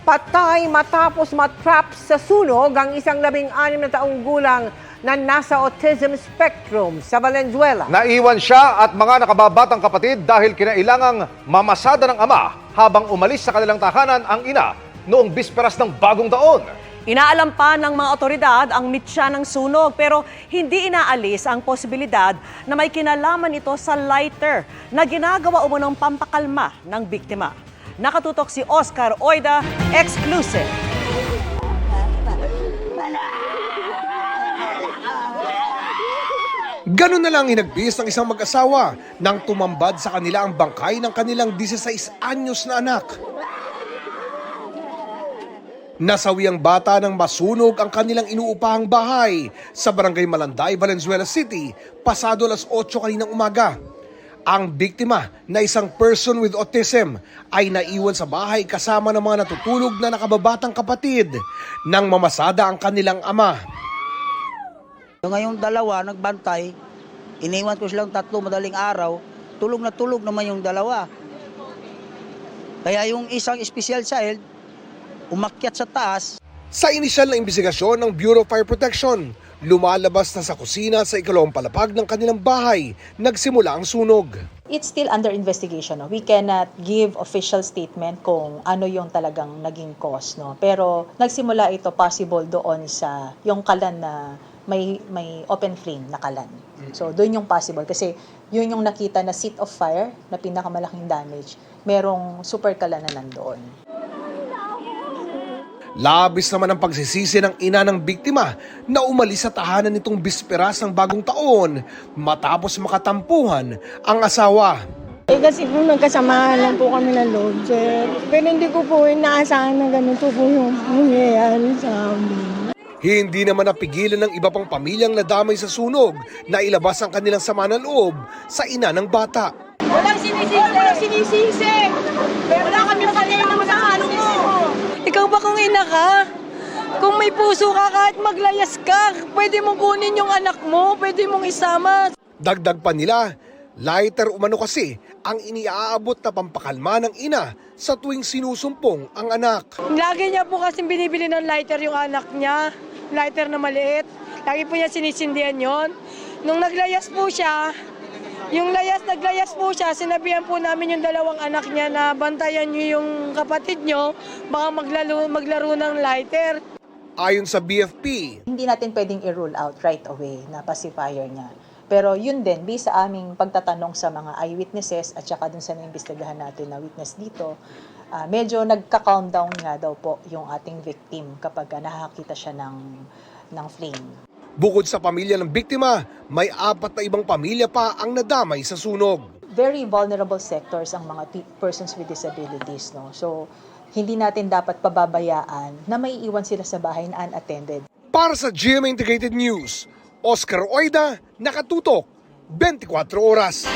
Patay matapos matrap sa sunog ang isang 16 na taong gulang na nasa autism spectrum sa Valenzuela. Naiwan siya at mga nakababatang kapatid dahil kinailangang mamasada ng ama habang umalis sa kanilang tahanan ang ina noong bisperas ng bagong taon. Inaalam pa ng mga otoridad ang mitya ng sunog pero hindi inaalis ang posibilidad na may kinalaman ito sa lighter na ginagawa umunong pampakalma ng biktima. Nakatutok si Oscar Oida, exclusive. Ganun na lang hinagpis ng isang mag-asawa nang tumambad sa kanila ang bangkay ng kanilang 16 anyos na anak. Nasawi ang bata nang masunog ang kanilang inuupahang bahay sa Barangay Malanday, Valenzuela City, pasado alas 8 kaninang umaga. Ang biktima na isang person with autism ay naiwan sa bahay kasama ng mga natutulog na nakababatang kapatid nang mamasada ang kanilang ama. Ngayong dalawa nagbantay, iniwan ko silang 3 madaling araw, tulog na tulog naman yung dalawa. Kaya yung isang special child, umakyat sa taas. Sa inisyal na imbestigasyon ng Bureau of Fire Protection, lumalabas na sa kusina sa ikalawang palapag ng kanilang bahay, nagsimula ang sunog. It's still under investigation. No? We cannot give official statement kung ano yung talagang naging cause. No? Pero nagsimula ito possible doon sa yung kalan na may open flame na kalan. So doon yung possible kasi yun yung nakita na seat of fire na pinakamalaking damage. Merong super kalan na nandoon. Labis naman ang pagsisisi ng ina ng biktima na umalis sa tahanan nitong bisperas ng bagong taon matapos makatampuhan ang asawa. Kasi po nagkasamahan lang po kami ng loob, sir. Pero hindi ko po inaasahan na ganito po yung nangyayari sa amin. Hindi naman napigilan ng iba pang pamilyang nadamay sa sunog na ilabas ang kanilang sama ng loob sa ina ng bata. Walang sinisisi! Walang sinisisi! Wala kami nakalilang sa ano mo! Ikaw ba kung ina ka? Kung may puso ka kahit maglayas ka, pwede mong kunin yung anak mo, pwede mong isama. Dagdag pa nila, lighter umano kasi ang iniaabot na pampakalma ng ina sa tuwing sinusumpong ang anak. Lagi niya po kasi binibili ng lighter yung anak niya, lighter na maliit. Lagi po niya sinisindihan yon. Nung naglayas po siya, naglayas po siya, sinabihan po namin yung dalawang anak niya na bantayan niyo yung kapatid niyo, baka maglaro ng lighter. Ayon sa BFP, Hindi natin pwedeng i-rule out right away na pacifier niya. Pero yun din, based sa aming pagtatanong sa mga eyewitnesses at saka dun sa naimbestigahan natin na witness dito, medyo nagka-calm down nga daw po yung ating victim kapag nakakita siya ng flame. bukod sa pamilya ng biktima, may 4 na ibang pamilya pa ang nadamay sa sunog. Very vulnerable sectors ang mga persons with disabilities. No? So, hindi natin dapat pababayaan na may iwan sila sa bahay na unattended. Para sa GMA Integrated News, Oscar Oida, nakatutok, 24 oras.